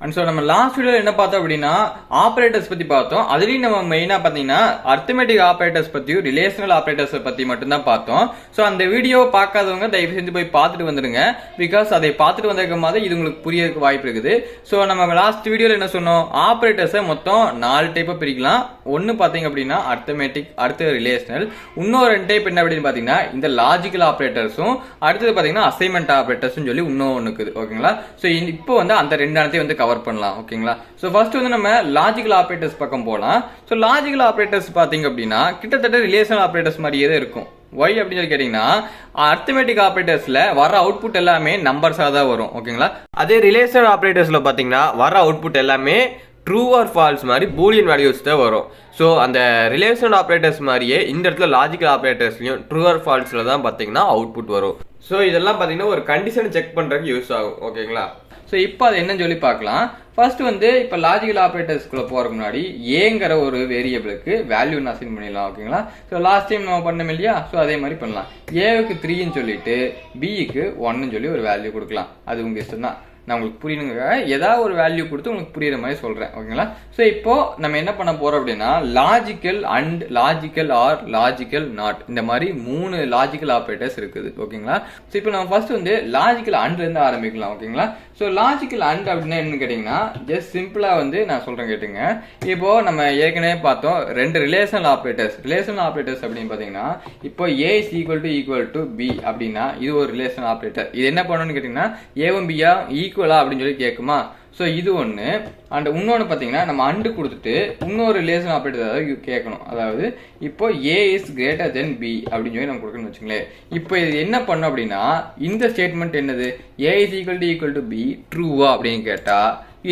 And so நம்ம last வீடியோவில் என்ன பார்த்தோம் அப்படின்னா ஆப்ரேட்டர்ஸ் பற்றி பார்த்தோம். அதுலேயும் நம்ம மெயினாக பார்த்தீங்கன்னா அர்த்தமெட்டிக் ஆப்ரேட்டர்ஸ் பற்றியும் ரிலேஷனல் ஆப்ரேட்டர்ஸ் பற்றி மட்டும்தான் பார்த்தோம். ஸோ அந்த வீடியோ பார்க்காதவங்க தயவு செஞ்சு போய் பார்த்துட்டு வந்துடுங்க. பிகாஸ் அதை பார்த்துட்டு வந்திருக்கும் போது இது உங்களுக்கு புரியறதுக்கு வாய்ப்பு இருக்குது. ஸோ நம்ம லாஸ்ட் வீடியோவில் என்ன சொன்னோம், ஆப்ரேட்டர்ஸை மொத்தம் 4 டைப்பாக பிரிக்கலாம். ஒன்று பார்த்தீங்க அப்படின்னா அர்த்தமெட்டிக், அடுத்து ரிலேஷனல், இன்னொரு 2 டைப் என்ன அப்படின்னு பார்த்தீங்கன்னா இந்த லாஜிக்கல் ஆப்ரேட்டர்ஸும், அடுத்தது பார்த்தீங்கன்னா அசைன்மெண்ட் ஆப்ரேட்டர்ஸும் சொல்லி இன்னொன்று இருக்குது. ஓகேங்களா? ஸோ இப்போ வந்து அந்த 2 வந்து கவர் பண்ணலாம். ஓகேங்களா? சோ ஃபர்ஸ்ட் வந்து நம்ம லாஜிக்கல் ஆபரேட்டர்ஸ் பக்கம் போலாம். சோ லாஜிக்கல் ஆபரேட்டர்ஸ் பாத்தீங்க அப்படின்னா கிட்டத்தட்ட ரிலேஷனல் ஆபரேட்டர்ஸ் மாதிரியே தான் இருக்கும். why அப்படின்னு சொல்லி கேட்டீங்கன்னா அர்த்தமெட்டிக் ஆபரேட்டர்ஸ்ல வர அவுட்புட் எல்லாமே நம்பர்ஸா தான் வரும். ஓகேங்களா? அதே ரிலேஷனல் ஆபரேட்டர்ஸ்ல பாத்தீங்கன்னா வர அவுட்புட் எல்லாமே ட்ரூ ஆர் ஃபால்ஸ் மாதிரி பூலியன் வேல்யூஸ் தான் வரும். ஸோ அந்த ரிலேஷனல் ஆப்ரேட்டர்ஸ் மாதிரியே இந்த இடத்துல லாஜிக்கல் ஆப்ரேட்டர்ஸ்லையும் ட்ரூ ஆர் ஃபால்ஸில் தான் பார்த்தீங்கன்னா அவுட்புட் வரும். ஸோ இதெல்லாம் பார்த்தீங்கன்னா ஒரு கண்டிஷன் செக் பண்ணுறதுக்கு யூஸ் ஆகும். ஓகேங்களா? ஸோ இப்போ அது என்னன்னு சொல்லி பார்க்கலாம். ஃபர்ஸ்ட் வந்து இப்போ லாஜிக்கல் ஆப்ரேட்டர்ஸ்குள்ள போகிறதுக்கு முன்னாடி ஏங்கிற ஒரு வேரியபிளுக்கு வேல்யூ அசைன் பண்ணிடலாம். ஓகேங்களா? ஸோ லாஸ்ட் டைம் நம்ம பண்ணோம் இல்லையா? ஸோ அதே மாதிரி பண்ணலாம். ஏவுக்கு 3ன்னு சொல்லிட்டு பிக்கு 1ன்னு சொல்லி ஒரு வேல்யூ கொடுக்கலாம். அது உங்கள் இஷ்டம் தான். நான் உங்களுக்கு புரியணுங்க, ஏதாவது ஒரு வேல்யூ கொடுத்து உங்களுக்கு புரியுற மாதிரி சொல்றேன். ஓகேங்களா? ஸோ இப்போ நம்ம என்ன பண்ண போறோம் அப்படின்னா logical and logical or logical not, இந்த மாதிரி 3 லாஜிக்கல் ஆப்ரேட்டர்ஸ் இருக்குது. ஓகேங்களா? ஸோ இப்போ நம்ம ஃபர்ஸ்ட் வந்து லாஜிக்கல் அண்ட்ல இருந்து ஆரம்பிக்கலாம். ஓகேங்களா? ஸோ லாஜிக்கல் அண்ட் அப்படின்னா என்னன்னு கேட்டீங்கன்னா ஜஸ்ட் சிம்பிளா வந்து நான் சொல்றேன் கேட்டுங்க. இப்போ நம்ம ஏற்கனவே பார்த்தோம் 2 ரிலேஷனல் ஆப்ரேட்டர்ஸ் அப்படின்னு பாத்தீங்கன்னா இப்போ ஏ இஸ் ஈக்குவல் டு பி அப்படின்னா இது ஒரு ரிலேஷனல் ஆப்ரேட்டர். இது என்ன பண்ணணும்னு கேட்டீங்கன்னா ஏவும் பியா ஈக்குவலா அப்படின்னு சொல்லி கேட்குமா? ஸோ இது ஒன்று. அண்ட் இன்னொன்று பார்த்தீங்கன்னா நம்ம அண்டு கொடுத்துட்டு இன்னொரு ரிலேஷன் ஆப்ரேட்டர் கேட்கணும். அதாவது இப்போ ஏ இஸ் கிரேட்டர் தென் பி அப்படின்னு சொல்லி நம்ம கொடுக்கணும்னு வச்சுங்களேன். இப்போ இது என்ன பண்ணும் அப்படின்னா இந்த ஸ்டேட்மெண்ட் என்னது, ஏ இஸ் ஈக்குவல் டு பி ட்ரூவா அப்படின்னு கேட்டா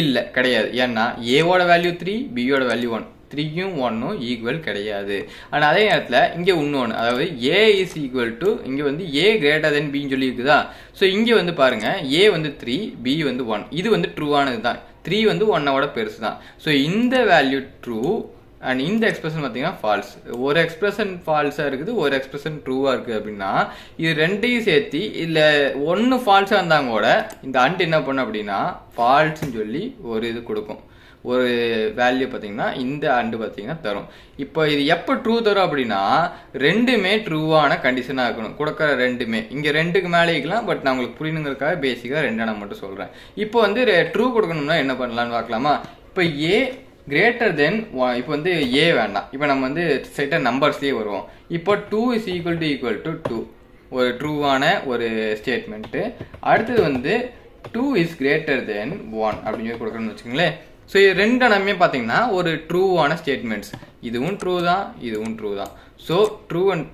இல்லை, கிடையாது. ஏன்னா ஏவோட வேல்யூ 3, பியோட வேல்யூ 1, 3யும் 1ம் ஈக்குவல் கிடையாது. ஆனால் அதே நேரத்தில் இங்கே இன்னொன்று, அதாவது ஏ இஸ் ஈக்குவல் டு இங்கே வந்து ஏ கிரேட்டர் தென் பின்னு சொல்லி இருக்குதா? ஸோ இங்கே வந்து பாருங்க ஏ வந்து 3, பி வந்து 1. இது வந்து ட்ரூவானது தான். 3 வந்து 1ஓட பெருசு தான். ஸோ இந்த வேல்யூ ட்ரூ அண்ட் இந்த எக்ஸ்பிரஷன் பார்த்தீங்கன்னா ஃபால்ஸ். ஒரு எக்ஸ்பிரஷன் ஃபால்ஸாக இருக்குது, ஒரு எக்ஸ்பிரஷன் ட்ரூவாக இருக்குது அப்படின்னா இது ரெண்டையும் சேர்த்து இல்லை ஒன்று ஃபால்ஸாக இருந்தாங்க கூட இந்த அண்ட் என்ன பண்ணும் அப்படின்னா ஃபால்ஸ்ன்னு சொல்லி ஒரு இது கொடுக்கும். ஒரு வேல்யூ பார்த்தீங்கன்னா இந்த அண்டு பார்த்தீங்கன்னா தரும். இப்போ இது எப்போ ட்ரூ தரும் அப்படின்னா ரெண்டுமே ட்ரூவான கண்டிஷனாக இருக்கணும். கொடுக்குற ரெண்டுமே இங்கே 2க்கு மேலே இருக்கலாம். பட் நான் உங்களுக்கு புரியணுங்கிறதுக்காக பேசிக்காக 2 நான் மட்டும் சொல்கிறேன். இப்போ வந்து ட்ரூ கொடுக்கணும்னா என்ன பண்ணலான்னு பார்க்கலாமா? இப்போ ஏ கிரேட்டர் தென் இப்போ வந்து ஏ வேண்டாம். இப்போ நம்ம வந்து செட்டாக நம்பர்ஸ்லேயே வருவோம். இப்போ 2 இஸ் ஈக்குவல் டு 2 ஒரு ட்ரூவான ஒரு ஸ்டேட்மெண்ட்டு. அடுத்தது வந்து 2 இஸ் கிரேட்டர் தென் 1 அப்படின்னு சொல்லி கொடுக்கணும்னு வச்சுக்கோங்களேன். ஸோ இது 2 பார்த்தீங்கன்னா ஒரு ட்ரூவான ஸ்டேட்மெண்ட்ஸ். இதுவும் ட்ரூ தான், இதுவும் ட்ரூ தான். ஸோ ட்ரூ அண்ட்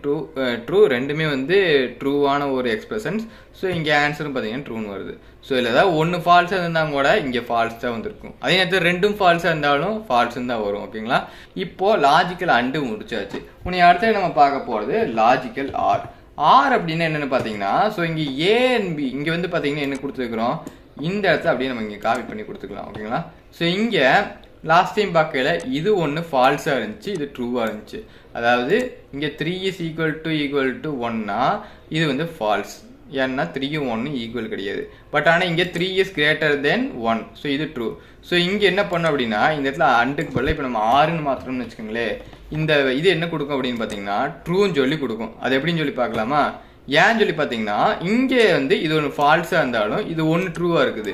ட்ரூ ரெண்டுமே வந்து ட்ரூவான ஒரு எக்ஸ்பிரஷன்ஸ். ஸோ இங்கே ஆன்சரும் பார்த்தீங்கன்னா ட்ரூன்னு வருது. ஸோ இதில் ஏதாவது ஒன்று ஃபால்ஸாக இருந்தால் கூட இங்கே ஃபால்ஸ் தான் வந்துருக்கும். அதே நேரத்தில் 2ம் ஃபால்ஸாக இருந்தாலும் ஃபால்ஸ்ன்னு தான் வரும். ஓகேங்களா? இப்போ லாஜிக்கல் அண்டு முடிச்சாச்சு. உன்னை அடுத்து நம்ம பார்க்க போகிறது லாஜிக்கல் ஆர். ஆர் அப்படின்னா என்னென்னு பார்த்தீங்கன்னா ஸோ இங்கே ஏ அண்ட் பி இங்கே வந்து பார்த்தீங்கன்னா என்ன கொடுத்துருக்குறோம், இந்த இடத்த அப்படியே நம்ம இங்கே காப்பி பண்ணி கொடுத்துக்கலாம். ஓகேங்களா? ஸோ இங்கே லாஸ்ட் டைம் பார்க்கல இது ஒன்று ஃபால்ஸாக இருந்துச்சு, இது ட்ரூவாக இருந்துச்சு. அதாவது இங்கே 3 இஸ் ஈக்குவல் டு 1னா இது வந்து ஃபால்ஸ். ஏன்னா 3யும் 1ம் ஈக்குவல் கிடையாது. பட் ஆனால் இங்கே 3 இஸ் கிரேட்டர் தென் 1. ஸோ இது ட்ரூ. ஸோ இங்கே என்ன பண்ணோம் அப்படின்னா இந்த இடத்துல அண்டுக்கு பதிலாக இப்போ நம்ம 6ன்னு மாத்திரம்னு வச்சுக்கோங்களேன். இந்த இது என்ன கொடுக்கும் அப்படின்னு பார்த்தீங்கன்னா ட்ரூன்னு சொல்லி கொடுக்கும். அது எப்படின்னு சொல்லி பார்க்கலாமா? ஏன்னு சொல்லி பார்த்தீங்கன்னா இங்கே வந்து இது ஒன்று ஃபால்ஸாக இருந்தாலும் இது ஒன்று ட்ரூவாக இருக்குது.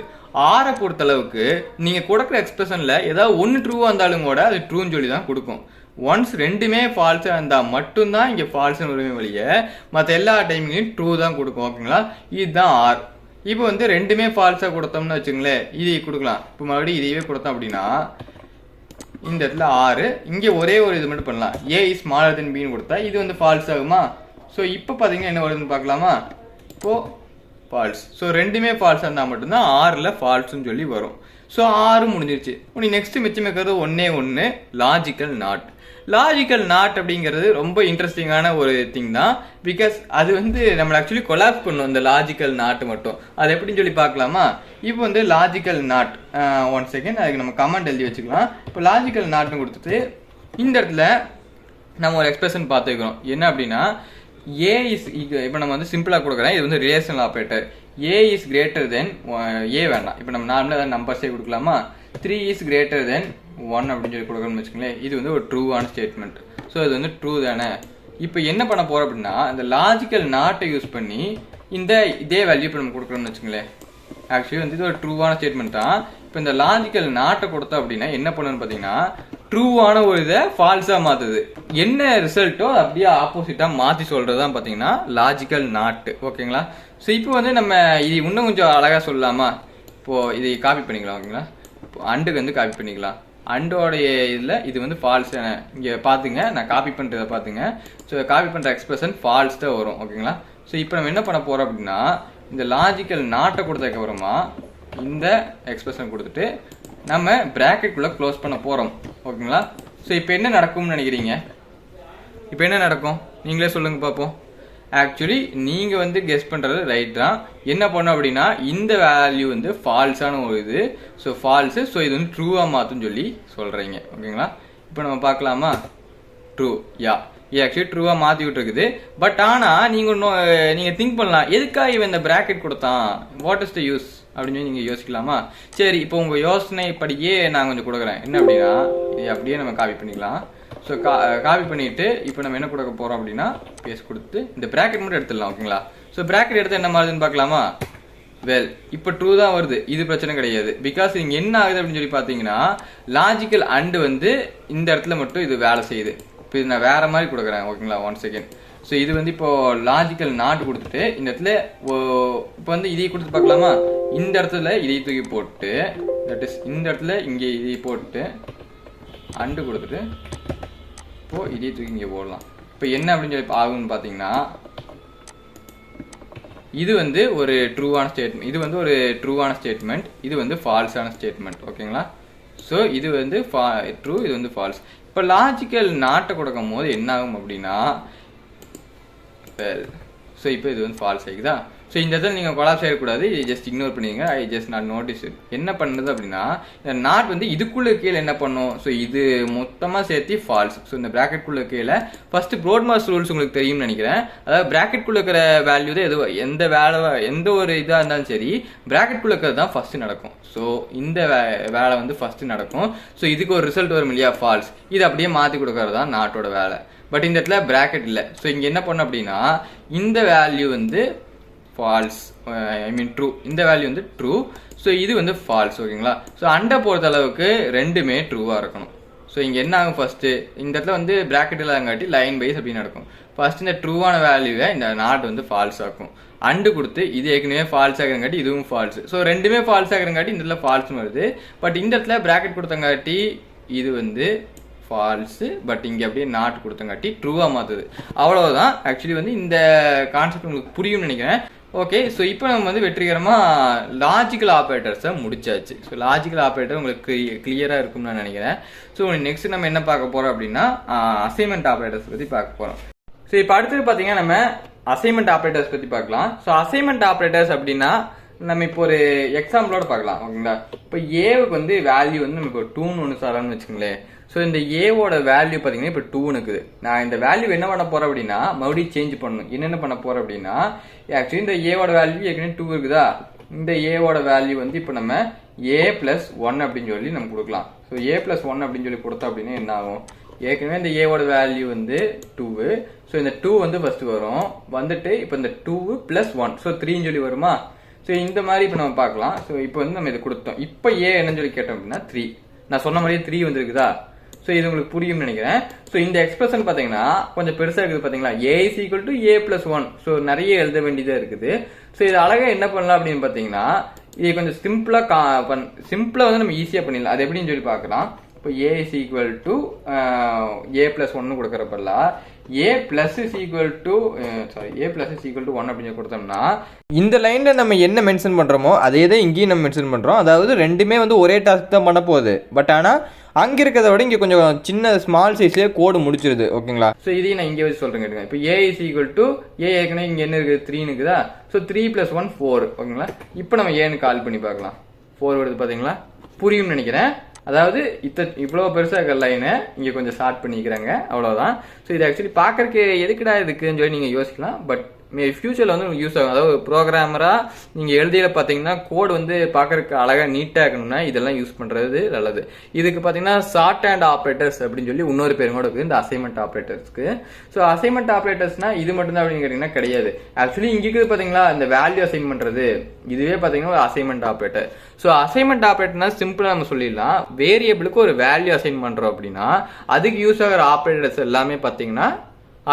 ஆரை பொறுத்தளவுக்கு நீங்கள் கொடுக்குற எக்ஸ்பிரஷனில் ஏதாவது ஒன்று ட்ரூவாக இருந்தாலும் கூட அது ட்ரூன்னு சொல்லி தான் கொடுக்கும். ஒன்ஸ் 2மே ஃபால்ஸாக இருந்தால் மட்டும்தான் இங்கே ஃபால்ஸ்னு வருமே வழிய மற்ற எல்லா டைம்லையும் ட்ரூ தான் கொடுக்கும். ஓகேங்களா? இதுதான் ஆர். இப்போ வந்து 2மே ஃபால்ஸாக கொடுத்தோம்னு வச்சுங்களேன், இதை கொடுக்கலாம். இப்போ மறுபடியும் இதையவே கொடுத்தோம் அப்படின்னா இந்த இடத்துல 6, இங்கே ஒரே ஒரு இது மட்டும் பண்ணலாம். ஏ இஸ் ஸ்மாலர் தென் பின்னு கொடுத்தா இது வந்து ஃபால்ஸ் ஆகுமா? ஸோ இப்போ பார்த்தீங்கன்னா என்ன வருதுன்னு பார்க்கலாமா? இப்போ ஃபால்ஸ். ஸோ 2மே ஃபால்ஸாக இருந்தால் மட்டும்தான் ஆறில் ஃபால்ஸ்ன்னு சொல்லி வரும். ஸோ 6 முடிஞ்சிருச்சு. உனக்கு நெக்ஸ்ட் மிச்சம் இருக்கிறது ஒன்று லாஜிக்கல் நாட். லாஜிக்கல் நாட் அப்படிங்கிறது ரொம்ப இன்ட்ரெஸ்டிங்கான ஒரு திங் தான். பிகாஸ் அது வந்து நம்மளை ஆக்சுவலி கொலாப்ஸ் பண்ணும் இந்த லாஜிக்கல் நாட்டு மட்டும். அது எப்படின்னு சொல்லி பார்க்கலாமா? இப்போ வந்து லாஜிக்கல் நாட் 1 செகண்ட் அதுக்கு நம்ம கமெண்ட் எழுதி வச்சுக்கலாம். இப்போ லாஜிக்கல் நாட்னு கொடுத்துட்டு இந்த இடத்துல நம்ம ஒரு எக்ஸ்பிரஷன் பார்த்துக்கிறோம். என்ன அப்படின்னா ஏ இஸ் இப்போ நம்ம வந்து சிம்பிளாக கொடுக்குறேன். இது வந்து relational operator. A is greater than a வேண்டாம், இப்போ நம்ம நார்மலாக நம்பர்ஸே கொடுக்கலாமா, 3 இஸ் கிரேட்டர் தென் 1 அப்படின்னு சொல்லி கொடுக்கணும்னு வச்சுக்கோங்களேன். இது வந்து ஒரு ட்ரூவான ஸ்டேட்மெண்ட். ஸோ இது வந்து ட்ரூ தானே. இப்போ என்ன பண்ண போகிறோம் அப்படின்னா இந்த லாஜிக்கல் நாட்டை யூஸ் பண்ணி இதே வேல்யூ இப்போ நம்ம கொடுக்குறோம்னு வச்சுக்கோங்களேன். ஆக்சுவலி வந்து இது ஒரு ட்ரூவான ஸ்டேட்மெண்ட் தான். இப்போ இந்த லாஜிக்கல் நாட்டை கொடுத்தோம் அப்படின்னா என்ன பண்ணணும்னு பார்த்தீங்கன்னா ட்ரூவான ஒரு இதை ஃபால்ஸாக மாற்றுது. என்ன ரிசல்ட்டோ அப்படியே ஆப்போசிட்டாக மாற்றி சொல்கிறது தான் பார்த்தீங்கன்னா லாஜிக்கல் நாட்டு. ஓகேங்களா. ஸோ இப்போ வந்து நம்ம இது இன்னும் கொஞ்சம் அழகாக சொல்லலாமா, இப்போது இதை காப்பி பண்ணிக்கலாம். ஓகேங்களா. இப்போ அண்டுக்கு வந்து காப்பி பண்ணிக்கலாம். அண்டோடைய இதில் இது வந்து ஃபால்ஸ். இங்கே பார்த்துங்க, நான் காப்பி பண்ணுறதை பார்த்துங்க. ஸோ காப்பி பண்ணுற எக்ஸ்பிரஷன் ஃபால்ஸ் தான் வரும். ஓகேங்களா. ஸோ இப்போ நம்ம என்ன பண்ண போகிறோம் அப்படின்னா இந்த லாஜிக்கல் நாட்டை கொடுத்ததுக்கப்புறமா இந்த எக்ஸ்பிரஷன் கொடுத்துட்டு நம்ம பிராக்கெட்டுக்குள்ளே க்ளோஸ் பண்ண போகிறோம். ஓகேங்களா. ஸோ இப்போ என்ன நடக்கும்னு நினைக்கிறீங்க? இப்போ என்ன நடக்கும் நீங்களே சொல்லுங்கள் பார்ப்போம். ஆக்சுவலி நீங்கள் வந்து கெஸ் பண்ணுறது ரைட் தான். என்ன பண்ணோம் அப்படின்னா இந்த வேல்யூ வந்து ஃபால்ஸான ஒரு இது. So falls. ஸோ இது வந்து ட்ரூவாக மாற்றுன்னு சொல்லி சொல்கிறீங்க. ஓகேங்களா. இப்போ நம்ம பார்க்கலாமா. ட்ரூ. யா, ஆக்சுவலி ட்ரூவாக மாற்றி விட்டுருக்குது. பட் ஆனால் நீங்கள் திங்க் பண்ணலாம், எதுக்காக இவன் இந்த பிராக்கெட் கொடுத்தான், வாட் இஸ் த யூஸ் அப்படின்னு சொல்லி நீங்கள் யோசிக்கலாமா. சரி, இப்போ உங்கள் யோசனை படியே நான் கொஞ்சம் கொடுக்குறேன். என்ன அப்படின்னா இது அப்படியே நம்ம காப்பி பண்ணிக்கலாம். ஸோ காப்பி பண்ணிவிட்டு இப்போ நம்ம என்ன கொடுக்க போகிறோம் அப்படின்னா பேஸ் கொடுத்து இந்த பிராக்கெட் மட்டும் எடுத்துடலாம். ஓகேங்களா. ஸோ பிராக்கெட் எடுத்து என்ன மாறுதுன்னு பார்க்கலாமா. வெல், இப்போ ட்ரூ தான் வருது, இது பிரச்சனை கிடையாது. பிகாஸ் இங்கே என்ன ஆகுது அப்படின்னு சொல்லி பார்த்தீங்கன்னா லாஜிக்கல் அண்டு வந்து இந்த இடத்துல மட்டும் இது வேலை செய்யுது. இப்போ இது நான் வேற மாதிரி கொடுக்குறேன். ஓகேங்களா. 1 செகண்ட். ஸோ இது வந்து இப்போ லாஜிக்கல் நாட் கொடுத்துட்டு இந்த இடத்துல இப்போ வந்து இதை கொடுத்து பார்க்கலாமா. இந்த இடத்துல இதை தூக்கி போட்டு தட் இஸ் இந்த இடத்துல இங்கே இதை போட்டு அண்டு கொடுத்துட்டு இப்போ இதை தூக்கி இங்கே போடலாம். இப்போ என்ன அப்படின்னு சொல்லி ஆகும்னு பார்த்தீங்கன்னா இது வந்து ஒரு ட்ரூவான ஸ்டேட்மெண்ட், இது வந்து ஒரு ட்ரூவான ஸ்டேட்மெண்ட், இது வந்து ஃபால்ஸான ஸ்டேட்மெண்ட். ஓகேங்களா. ஸோ இது வந்து ட்ரூ, இது வந்து ஃபால்ஸ். இப்போ லாஜிக்கல் நாட்டை கொடுக்கும் போது என்ன ஆகும் அப்படின்னா ஸோ இப்போ இது வந்து ஃபால்ஸ் ஆகிக்குதா. ஸோ இந்த இடத்துல நீங்கள் கொலாப்ஸ் ஆகிடக்கூடாது, இது ஜஸ்ட் இக்னோர் பண்ணிங்க. I just not notice it. என்ன பண்ணுறது அப்படின்னா இந்த நாட் வந்து இதுக்குள்ளே கீழே என்ன பண்ணும், ஸோ இது மொத்தமாக சேர்த்து ஃபால்ஸ். ஸோ இந்த ப்ராக்கெட்குள்ளே கீழே ஃபர்ஸ்ட் ப்ரோட்மாஸ் ரூல்ஸ் உங்களுக்கு தெரியும்னு நினைக்கிறேன். அதாவது ப்ராக்கெட்குள்ளே இருக்கிற வேல்யூ தான் எந்த ஒரு இதாக இருந்தாலும் சரி ப்ராக்கெட்குள்ளே இருக்கிறது தான் ஃபர்ஸ்ட் நடக்கும். ஸோ இந்த வேலை வந்து ஃபர்ஸ்ட் நடக்கும். ஸோ இதுக்கு ஒரு ரிசல்ட் வரும் இல்லையா, ஃபால்ஸ். இது அப்படியே மாற்றி கொடுக்கறது தான் நாட்டோட வேலை. பட் இந்த இடத்துல பிராக்கெட் இல்லை. ஸோ இங்கே என்ன பண்ணோம் அப்படின்னா இந்த வேல்யூ வந்து ஃபால்ஸ், ஐ மீன் ட்ரூ. இந்த வேல்யூ வந்து ட்ரூ. ஸோ இது வந்து ஃபால்ஸ். ஓகேங்களா. ஸோ அண்டை பொறுத்த அளவுக்கு ரெண்டுமே ட்ரூவாக இருக்கணும். ஸோ இங்கே என்ன ஆகும், ஃபர்ஸ்ட்டு இந்த இடத்துல வந்து பிராக்கெட் இல்லாதங்காட்டி லைன் வைஸ் அப்படின்னு நடக்கும். ஃபர்ஸ்ட் இந்த ட்ரூவான வேல்யூவை இந்த நாட் வந்து ஃபால்ஸ் ஆக்கும். அண்டு கொடுத்து இது ஏற்கனவே ஃபால்ஸ் ஆகிறங்காட்டி இதுவும் ஃபால்ஸ். ஸோ ரெண்டுமே ஃபால்ஸ் ஆகிறங்காட்டி இந்த இடத்துல ஃபால்ஸ் வருது. பட் இந்த இடத்துல பிராக்கெட் கொடுத்தங்காட்டி இது வந்து ஃபால்ஸு. பட் இங்கே அப்படியே நாட் கொடுத்தங்காட்டி ட்ரூவாக மாற்றுது. அவ்வளோதான். ஆக்சுவலி வந்து இந்த கான்செப்ட் உங்களுக்கு புரியும்னு நினைக்கிறேன். ஓகே. ஸோ இப்போ நம்ம வந்து வெற்றிகரமாக லாஜிக்கல் ஆப்ரேட்டர்ஸை முடிச்சாச்சு. ஸோ லாஜிக்கல் ஆப்ரேட்டர் உங்களுக்கு கிளியராக இருக்கும்னு நான் நினைக்கிறேன். ஸோ நெக்ஸ்ட் நம்ம என்ன பார்க்க போகிறோம் அப்படின்னா அசைன்மெண்ட் ஆப்ரேட்டர்ஸ் பற்றி பார்க்க போகிறோம். ஸோ இப்போ அடுத்தது பார்த்தீங்கன்னா நம்ம அசைன்மெண்ட் ஆப்ரேட்டர்ஸ் பற்றி பார்க்கலாம். ஸோ அசைன்மெண்ட் ஆப்ரேட்டர்ஸ் அப்படின்னா நம்ம இப்போ ஒரு எக்ஸாம்பிளோட பார்க்கலாம். ஓகேங்களா. இப்போ ஏவுக்கு வந்து வேல்யூ வந்து நம்ம இப்போ 2ன்னு ஒன்று தரோம்னு வச்சுக்கோங்களேன். ஸோ இந்த ஏவோட வேல்யூ பார்த்தீங்கன்னா இப்போ 2 இருக்குது. நான் இந்த வேல்யூ என்ன பண்ண போகிறேன் அப்படின்னா மறுபடியும் சேஞ்ச் பண்ணணும். என்னென்ன பண்ண போகிறேன் அப்படின்னா ஆக்சுவலி இந்த ஏவோட வேல்யூ ஏற்கனவே 2 இருக்குதா. இந்த ஏவோட வேல்யூ வந்து இப்போ நம்ம a+1 அப்படின்னு சொல்லி நம்ம கொடுக்கலாம். ஸோ a+1 அப்படின்னு சொல்லி கொடுத்தோம் அப்படின்னா என்ன ஆகும், ஏற்கனவே இந்த ஏவோட வேல்யூ வந்து 2. ஸோ இந்த 2 வந்து ஃபர்ஸ்ட் வரும். வந்துட்டு இப்போ இந்த 2+1 ஸோ 3ன்னு சொல்லி வருமா. ஸோ இந்த மாதிரி இப்போ நம்ம பார்க்கலாம். ஸோ இப்போ வந்து நம்ம இதை கொடுத்தோம். இப்போ என்னன்னு சொல்லி கேட்டோம் அப்படின்னா 3. நான் சொன்ன மாதிரியே 3 வந்துருக்குதா. ஸோ இது உங்களுக்கு புரியும்னு நினைக்கிறேன். ஸோ இந்த எக்ஸ்பிரஷன் பார்த்தீங்கன்னா கொஞ்சம் பெருசாக இருக்குது பார்த்தீங்களா. a=a+1. ஸோ நிறைய எழுத வேண்டியதாக இருக்குது. ஸோ இது அழகாக என்ன பண்ணலாம் அப்படின்னு பார்த்தீங்கன்னா இது கொஞ்சம் சிம்பிளாக வந்து நம்ம ஈஸியாக பண்ணிடலாம். அது எப்படின்னு சொல்லி பார்க்கலாம். இப்போ a=a+1 கொடுக்குறப்பல்ல a+1 அப்படின்னு கொடுத்தோம்னா இந்த லைன்ல நம்ம என்ன மென்ஷன் பண்றோமோ அதே தான் இங்கேயும் நம்ம மென்ஷன் பண்றோம். அதாவது ரெண்டுமே வந்து ஒரே டாஸ்க் தான் பண்ண போகுது. பட் ஆனால் அங்கே இருக்கிறத விட இங்கே கொஞ்சம் சின்ன ஸ்மால் சைஸ்லேயே கோடு முடிச்சிருது. ஓகேங்களா. ஸோ இதையும் நான் இங்கே வச்சு சொல்கிறேன் கேட்டுங்க. இப்போ a ஏற்கனவே இங்கே என்ன இருக்குது 3 இருக்குதா. ஸோ 3+1 4. ஓகேங்களா. இப்போ நம்ம ஏன்னு கால் பண்ணி பார்க்கலாம். 4 வருது பார்த்தீங்களா. புரியும்னு நினைக்கிறேன். அதாவது இவ்வளோ பெருசாக இருக்கிற லைனை இங்கே கொஞ்சம் ஷார்ட் பண்ணிக்கிறாங்க, அவ்வளோதான். ஸோ இது ஆக்சுவலி பார்க்கறக்கு எதுக்குடா இதுக்குன்னு சொல்லி நீங்கள் யோசிக்கலாம். பட் ஃபியூச்சரில் வந்து உங்களுக்கு யூஸ் ஆகும். அதாவது ப்ரோக்ராமராக நீங்கள் எழுதியில பார்த்தீங்கன்னா கோட் வந்து பார்க்கறதுக்கு அழகாக நீட்டாக இருக்கணும்னா இதெல்லாம் யூஸ் பண்ணுறது நல்லது. இதுக்கு பார்த்தீங்கன்னா ஷார்ட் ஹேண்ட் ஆப்ரேட்டர்ஸ் அப்படின்னு சொல்லி இன்னொரு பேரும் கூட இருக்குது இந்த அசைன்மெண்ட் ஆப்ரேட்டர்ஸ்க்கு. ஸோ அசைன்மெண்ட் ஆப்ரேட்டர்ஸ்னா இது மட்டும்தான் அப்படின்னு கேட்டிங்கன்னா கிடையாது. ஆக்சுவலி இங்கே இருக்குது பார்த்தீங்களா இந்த வேல்யூ அசைன் பண்ணுறது, இதுவே பார்த்தீங்கன்னா ஒரு அசைன்மெண்ட் ஆப்ரேட்டர். ஸோ அசைன்மெண்ட் ஆப்ரேட்டர்னா சிம்பிளாக நம்ம சொல்லிடலாம், வேரியபிளுக்கு ஒரு வேல்யூ அசைன் பண்ணுறோம் அப்படின்னா அதுக்கு யூஸ் ஆகிற ஆப்ரேட்டர்ஸ் எல்லாமே பார்த்தீங்கன்னா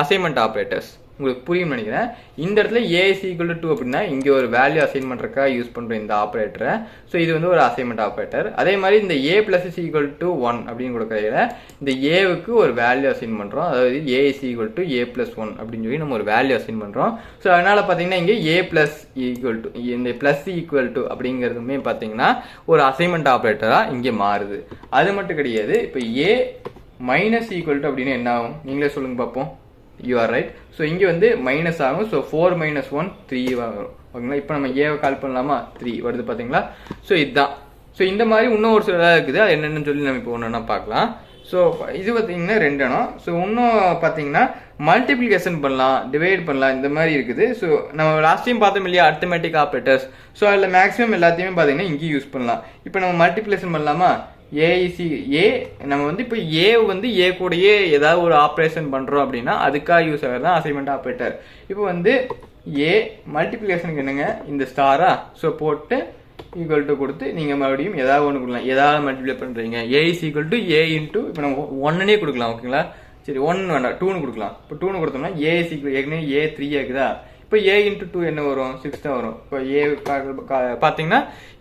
அசைன்மெண்ட் ஆப்ரேட்டர்ஸ். உங்களுக்கு புரியும் நினைக்கிறேன். இந்த இடத்துல a is equal to 2 அப்படின்னா இங்கே ஒரு வேல்யூ அசைன் பண்ணுறக்கா யூஸ் பண்ணுறோம் இந்த ஆப்ரேட்டரை. ஸோ இது வந்து ஒரு அசைன்மெண்ட் ஆப்ரேட்டர். அதே மாதிரி இந்த a plus is equal to 1 அப்படின்னு கொடுக்குறதுல இந்த ஏவுக்கு ஒரு வேல்யூ அசைன் பண்ணுறோம். அதாவது a is equal to a plus 1 அப்படின்னு சொல்லி நம்ம ஒரு வேல்யூ அசைன் பண்ணுறோம். ஸோ அதனால் பார்த்தீங்கன்னா இங்கே a plus equal to இந்த plus equal to அப்படிங்கிறதுமே பார்த்தீங்கன்னா ஒரு அசைன்மெண்ட் ஆப்ரேட்டராக இங்கே மாறுது. அது மட்டும் கிடையாது, இப்போ a minus equal to அப்படின்னு என்ன ஆகும் நீங்களே சொல்லுங்க பார்ப்போம். You are right. ஸோ இங்கே வந்து மைனஸ் ஆகும். ஸோ 4 - 1 3 வரும். ஓகேங்களா, இப்போ நம்ம ஏவை கால் பண்ணலாமா, 3 வருது பார்த்தீங்களா. ஸோ இதுதான். ஸோ இந்த மாதிரி இன்னும் ஒரு சில இருக்குது, அது என்னென்னு சொல்லி நம்ம இப்போ ஒன்று பார்க்கலாம். ஸோ இது பார்த்தீங்கன்னா 2 இடம். ஸோ இன்னும் பார்த்தீங்கன்னா மல்டிப்ளிகேஷன் பண்ணலாம், டிவைட் பண்ணலாம், இந்த மாதிரி இருக்குது. ஸோ நம்ம லாஸ்ட் டைம் பார்த்தோம் இல்லையா அரித்மெட்டிக் ஆப்ரேட்டர்ஸ். ஸோ அதில் மேக்ஸிமம் எல்லாத்தையுமே பார்த்தீங்கன்னா இங்கேயும் யூஸ் பண்ணலாம். இப்போ நம்ம மல்டிப்ளிகேஷன் பண்ணலாமா, நம்ம வந்து இப்போ ஏ வந்து ஏ கூடயே ஏதாவது ஒரு ஆப்ரேஷன் பண்ணுறோம் அப்படின்னா அதுக்காக யூஸ் ஆகிறது தான் அசைன்மெண்ட் ஆப்ரேட்டர். இப்போ வந்து ஏ மல்டிப்ளிகேஷனுக்கு என்னங்க இந்த ஸ்டாரா, ஸோ போட்டு ஈக்குவல் டு கொடுத்து நீங்கள் மறுபடியும் ஏதாவது ஒன்று கொடுக்கலாம். ஏதாவது மல்டிப்ளை பண்ணுறீங்க a is equal to a into இப்போ நம்ம 1னே கொடுக்கலாம். ஓகேங்களா, சரி 1 வேண்டாம் 2னு கொடுக்கலாம். இப்போ 2னு கொடுத்தோம்னா ஏ இஸ் ஈக்குவல் ஏற்கனவே ஏ 3 இருக்குதா, இப்போ a into 2 என்ன வரும், 6 தான் வரும். இப்போ ஏ பார்த்தீங்கன்னா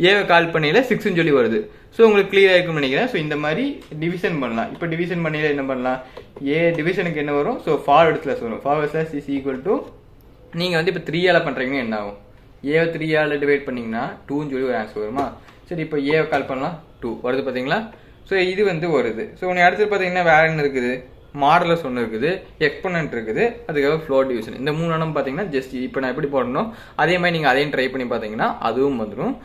ஏவை கால் பண்ணியில் 6ன்னு சொல்லி வருது. ஸோ உங்களுக்கு கிளியராக இருக்கும்னு நினைக்கிறேன். ஸோ இந்த மாதிரி டிவிஷன் பண்ணலாம். இப்போ டிவிஷன் பண்ணியில் என்ன பண்ணலாம், ஏ டிவிஷனுக்கு என்ன வரும், ஸோ ஃபார்வர்டு ஸ்லாஷ் வரும். Forward slash is equal to நீங்கள் வந்து இப்போ 3ஆல் பண்ணுறீங்கன்னா என்ன ஆகும், ஏவை 3ஆல் டிவைட் பண்ணிங்கன்னா 2ன்னு சொல்லி ஒரு ஆன்சர் வருமா. சரி இப்போ ஏவை கால் பண்ணலாம் 2 வருது பார்த்தீங்களா. ஸோ இது வந்து வருது. ஸோ உனக்கு அடுத்து பார்த்தீங்கன்னா வேற என்ன இருக்குது, மாடலஸ் ஒன்று இருக்குது, எக்ஸ்போனன்ட் இருக்குது, அதுக்காக ஃப்ளோட் டிவிஷன். இந்த 3 இடம் பார்த்தீங்கன்னா ஜஸ்ட் இப்போ நான் எப்படி போடணும் அதே மாதிரி நீங்கள் அதையும் ட்ரை பண்ணி பார்த்தீங்கன்னா அதுவும் வந்துடும்.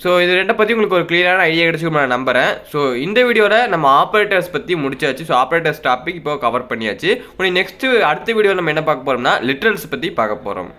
ஸோ இது ரெண்டை பற்றி உங்களுக்கு ஒரு கிளியரான ஐடியா கிடைச்சிக்கும் நான் நம்புறேன். ஸோ இந்த வீடியோவில் நம்ம ஆப்ரேட்டர்ஸ் பற்றி முடிச்சாச்சு. ஸோ ஆப்ரேட்டர்ஸ் டாபிக் இப்போ கவர் பண்ணியாச்சு. உனக்கு நெக்ஸ்ட் அடுத்த வீடியோவில் நம்ம என்ன பார்க்க போகிறோம்னா லிட்ரல்ஸ் பற்றி பார்க்க போகிறோம்.